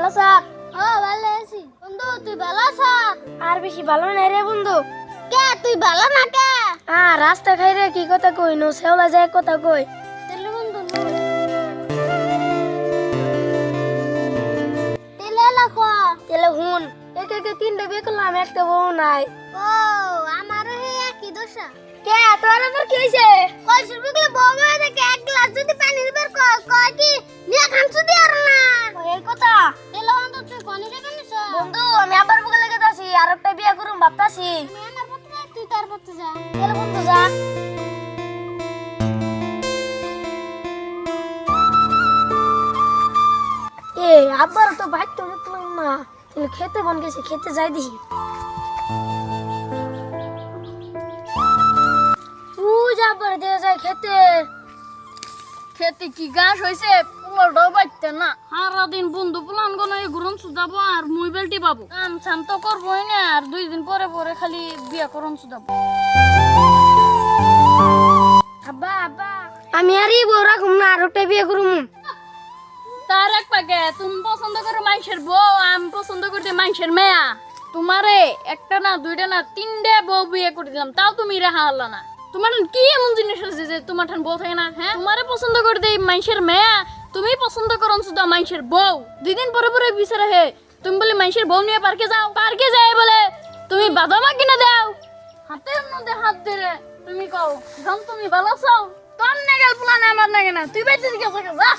ভালো আছিস? ও ভালো আছি বন্ধু, তুই ভালো আছ? আর বেশি ভালো নাই রে বন্ধু। কে তুই ভালো না কে? রাস্তা খাই রে, কি কথা কই নো সেওলা যায় কথা কই। তেলে বন্ধু তেলে লাখো তেলে হুন, একে একে তিনটা বিয়ে করলাম, একটা বউ নাই। ও আমারও হে একই দশা। কে তোর আবার কি হইছে? কইছিস বগলে বউ হয়ে দেখে এক গ্লাস যদি পানি দিবার কয় কি নিয়ে খানছু দি আর না। এই কথা তেলে বন্ধু তুই কোনি যাবে নিছ? বন্ধু, আমি আবার বগলে গেতাছি, আর একটা বিয়ে করুম ভাবতাছি। আমি আমার পথে যাই, তুই তার পথে যা। তেলে বন্ধু যা। আবার তো বাইক তো দেখলাম না, তাহলে খেতে বন গেছে, খেতে যাই দেখি। আবার দিয়ে যায় খেতে। খেতে কি ঘাস হইছে পুলাটাও বাইতে না। সারাদিন বন্ধু পুলান গো নয় ঘুরন সুদাবো আর মুই বেলটি পাবো। কাম ছাম তো করবোই না, আর 2 দিন পরে পরে খালি বিয়া করন সুদাবো। আব্বা আব্বা, আমি আর এই বউ রাখুম না, আর একটা বিয়ে করুম। তার এক পাকে তুমি পছন্দ করো মানুষের বউ, আমি পছন্দ করতে মানুষের মেয়া। তোমারে একটা না, 2টা না, 3টে বউ বিয়ে করে দিলাম, তাও তুমি রেহা হল্লা না। তোমার কি এমন জিনিস আছে যে তোমার ঠান বউ থাকে না? হ্যাঁ, তোমারে পছন্দ করতে মানুষের মেয়া, তুমি পছন্দ করন শুধু মানুষের বউ। 2 দিন পরে পরে বিচারে হে তুমি বলে মানুষের বউ নিয়ে পার্কে যাও, পার্কে যায় বলে তুমি বাদামা কিনে দাও, হাতের মধ্যে হাত ধরে তুমি কও যখন তুমি ভালো চাও তোর না গেল পুলানে আমার নাগে না, তুই বাইতে দিকে যা।